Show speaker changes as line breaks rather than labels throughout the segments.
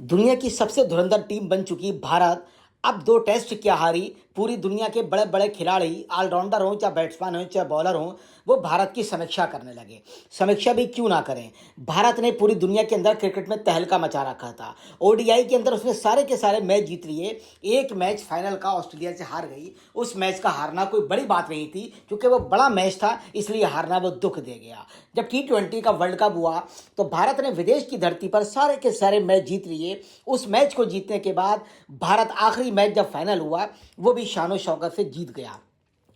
दुनिया की सबसे धुरंधर टीम बन चुकी भारत अब 2 टेस्ट क्या हारी। पूरी दुनिया के बड़े बड़े खिलाड़ी ऑलराउंडर हों चाहे बैट्समैन हों चाहे बॉलर हों, वो भारत की समीक्षा करने लगे। समीक्षा भी क्यों ना करें, भारत ने पूरी दुनिया के अंदर क्रिकेट में तहलका मचा रखा था। ओडीआई के अंदर उसने सारे के सारे मैच जीत लिए। एक मैच फाइनल का ऑस्ट्रेलिया से हार गई। उस मैच का हारना कोई बड़ी बात नहीं थी, क्योंकि वो बड़ा मैच था, इसलिए हारना वो दुख दे गया। जब T20 का वर्ल्ड कप हुआ तो भारत ने विदेश की धरती पर सारे के सारे मैच जीत लिए। उस मैच को जीतने के बाद भारत आखिरी मैच जब फाइनल हुआ, वो भी शानो शौकत से जीत गया।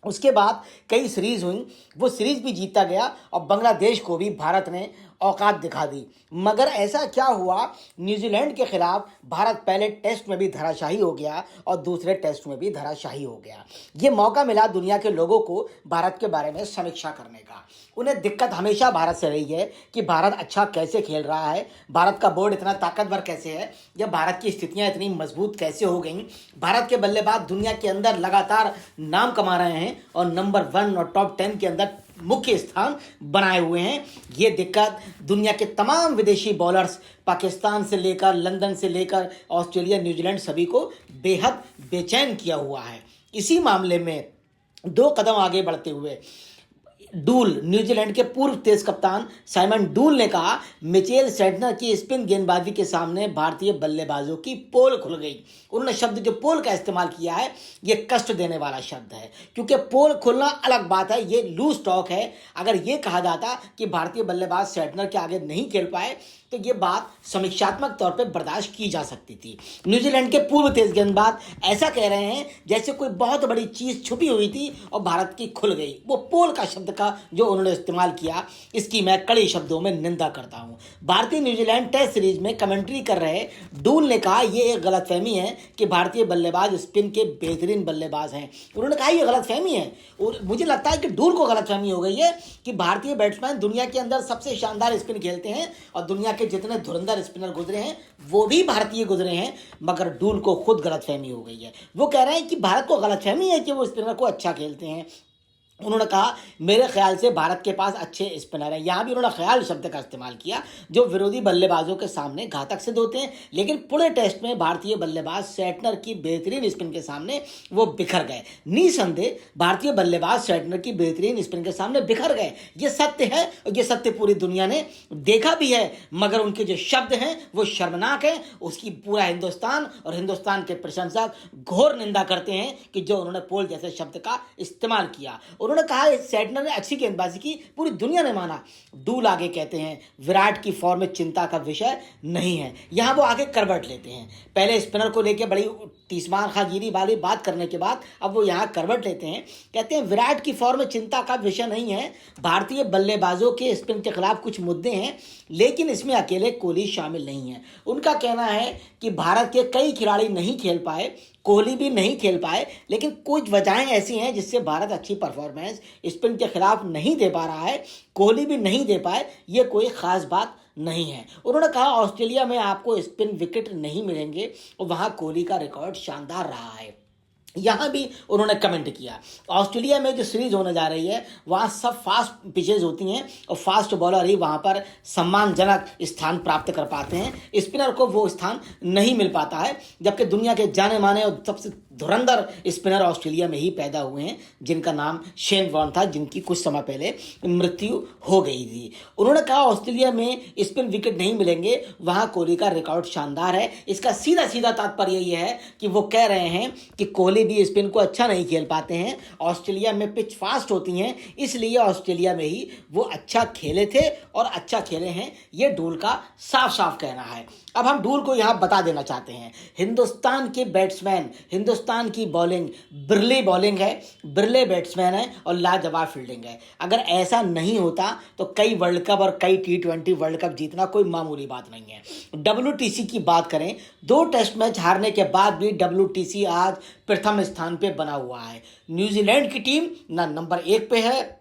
उसके बाद कई सीरीज हुई, वो सीरीज भी जीता गया और बांग्लादेश को भी भारत ने औकात दिखा दी। मगर ऐसा क्या हुआ, न्यूजीलैंड के खिलाफ भारत पहले टेस्ट में भी धराशायी हो गया और दूसरे टेस्ट में भी धराशायी हो गया। ये मौका मिला दुनिया के लोगों को भारत के बारे में समीक्षा करने का। उन्हें दिक्कत हमेशा भारत से रही है कि भारत अच्छा कैसे खेल रहा है, भारत का बोर्ड इतना ताकतवर कैसे है, या भारत की स्थितियां इतनी मजबूत कैसे हो गई। भारत के बल्लेबाज दुनिया के अंदर लगातार नाम कमा रहे हैं और नंबर 1 और टॉप 10 के अंदर मुख्य स्थान बनाए हुए हैं। ये दिक्कत दुनिया के तमाम विदेशी बॉलर्स, पाकिस्तान से लेकर लंदन से लेकर ऑस्ट्रेलिया, न्यूजीलैंड, सभी को बेहद बेचैन किया हुआ है। इसी मामले में 2 कदम आगे बढ़ते हुए डूल, न्यूजीलैंड के पूर्व तेज कप्तान साइमन डूल ने कहा, मिचेल सेंटनर की स्पिन गेंदबाजी के सामने भारतीय बल्लेबाजों की पोल खुल गई। उन्होंने शब्द जो पोल का इस्तेमाल किया है, ये कष्ट देने वाला शब्द है, क्योंकि पोल खुलना अलग बात है, ये लूज टॉक है। अगर ये कहा जाता कि भारतीय बल्लेबाज सेंटनर के आगे नहीं खेल पाए तो ये बात समीक्षात्मक तौर पे बर्दाश्त की जा सकती थी। न्यूजीलैंड के पूर्व तेज गेंदबाज ऐसा कह रहे हैं जैसे कोई बहुत बड़ी चीज छुपी हुई थी और भारत की खुल गई। वो पोल का शब्द का जो उन्होंने इस्तेमाल किया, इसकी मैं कड़े शब्दों में निंदा करता हूं। भारतीय न्यूजीलैंड टेस्ट सीरीज में कमेंट्री कर रहे डूल ने कहा, यह एक गलतफहमी है कि भारतीय बल्लेबाज स्पिन के बेहतरीन बल्लेबाज हैं। उन्होंने कहा यह गलतफहमी है, और मुझे लगता है कि डूल को गलतफहमी हो गई है कि भारतीय बैट्समैन दुनिया के अंदर सबसे शानदार स्पिन खेलते हैं और दुनिया के जितने धुरंधर स्पिनर गुजरे हैं वो भी भारतीय गुजरे हैं। मगर डूल को खुद गलतफहमी हो गई है। वो कह रहे हैं कि भारत को गलतफहमी है कि वो स्पिनर को अच्छा खेलते हैं। उन्होंने कहा, मेरे ख्याल से भारत के पास अच्छे स्पिनर हैं। यहाँ भी उन्होंने ख्याल शब्द का इस्तेमाल किया, जो विरोधी बल्लेबाजों के सामने घातक सिद्ध होते हैं। लेकिन पूरे टेस्ट में भारतीय बल्लेबाज सेंटनर की बेहतरीन स्पिन के सामने वो बिखर गए। निसंदेह भारतीय बल्लेबाज सेंटनर की बेहतरीन स्पिन के सामने बिखर गए। ये सत्य है और ये सत्य पूरी दुनिया ने देखा भी है। मगर उनके जो शब्द हैं वो शर्मनाक है। उसकी पूरा हिंदुस्तान और हिंदुस्तान के प्रशंसक घोर निंदा करते हैं कि जो उन्होंने पोल जैसे शब्द का इस्तेमाल किया। उन्होंने कहा सेंटनर ने अच्छी गेंदबाजी की, पूरी दुनिया ने माना। डूल आगे कहते हैं, विराट की फॉर्म में चिंता का विषय नहीं है। यहां वो आगे करवट लेते हैं। पहले स्पिनर को लेकर बड़ी तीसमान खागिरी वाली बात करने के बाद अब वो यहां करवट लेते हैं। कहते हैं विराट की फॉर्म में चिंता का विषय नहीं है, भारतीय बल्लेबाजों के स्पिन के खिलाफ कुछ मुद्दे हैं, लेकिन इसमें अकेले कोहली शामिल नहीं है। उनका कहना है कि भारत के कई खिलाड़ी नहीं खेल पाए, कोहली भी नहीं खेल पाए, लेकिन कुछ वजहें ऐसी हैं जिससे भारत अच्छी परफॉर्मेंस स्पिन के खिलाफ नहीं दे पा रहा है। कोहली भी नहीं दे पाए, ये कोई खास बात नहीं है। उन्होंने कहा, ऑस्ट्रेलिया में आपको स्पिन विकेट नहीं मिलेंगे और वहां कोहली का रिकॉर्ड शानदार रहा है। यहाँ भी उन्होंने कमेंट किया, ऑस्ट्रेलिया में जो सीरीज होने जा रही है वहाँ सब फास्ट पिचेज होती हैं और फास्ट बॉलर ही वहाँ पर सम्मानजनक स्थान प्राप्त कर पाते हैं। स्पिनर को वो स्थान नहीं मिल पाता है, जबकि दुनिया के जाने माने और सबसे धुरंधर स्पिनर ऑस्ट्रेलिया में ही पैदा हुए हैं, जिनका नाम शेन वॉर्न था, जिनकी कुछ समय पहले मृत्यु हो गई थी। उन्होंने कहा, ऑस्ट्रेलिया में स्पिन विकेट नहीं मिलेंगे, वहाँ कोहली का रिकॉर्ड शानदार है। इसका सीधा सीधा तात्पर्य यह है कि वो कह रहे हैं कि कोहली भी स्पिन को अच्छा नहीं खेल पाते हैं। ऑस्ट्रेलिया में पिच फास्ट होती हैं, इसलिए ऑस्ट्रेलिया में ही वो अच्छा खेले थे और अच्छा खेले हैं। ये डूल का साफ साफ कहना है। अब हम डूल को यहां बता देना चाहते हैं, हिंदुस्तान के बैट्समैन, हिंदुस्तान की बॉलिंग बिरले बॉलिंग है, बिरले बैट्समैन है और लाजवाब फील्डिंग है। अगर ऐसा नहीं होता तो कई वर्ल्ड कप और कई T20 वर्ल्ड कप जीतना कोई मामूली बात नहीं है। WTC की बात करें, 2 टेस्ट मैच हारने के बाद भी WTC आज प्रथम स्थान पे बना हुआ है। न्यूजीलैंड की टीम ना नंबर 1 पे है,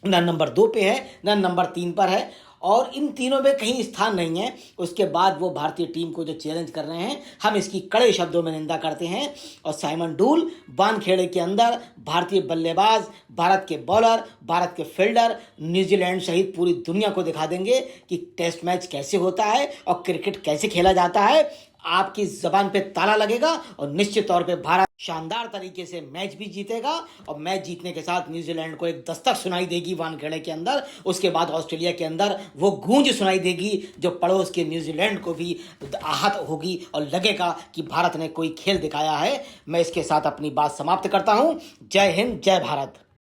ना नंबर 2 पे है, ना नंबर 3 पर है, और इन तीनों में कहीं स्थान नहीं है। उसके बाद वो भारतीय टीम को जो चैलेंज कर रहे हैं, हम इसकी कड़े शब्दों में निंदा करते हैं। और साइमन डूल वानखेड़े के अंदर भारतीय बल्लेबाज, भारत के बॉलर, भारत के फील्डर न्यूजीलैंड सहित पूरी दुनिया को दिखा देंगे कि टेस्ट मैच कैसे होता है और क्रिकेट कैसे खेला जाता है। आपकी जबान पे ताला लगेगा और निश्चित तौर पे भारत शानदार तरीके से मैच भी जीतेगा और मैच जीतने के साथ न्यूजीलैंड को एक दस्तक सुनाई देगी वानखेड़े के अंदर। उसके बाद ऑस्ट्रेलिया के अंदर वो गूंज सुनाई देगी जो पड़ोस के न्यूजीलैंड को भी आहत होगी और लगेगा कि भारत ने कोई खेल दिखाया है। मैं इसके साथ अपनी बात समाप्त करता हूं। जय हिंद, जय भारत।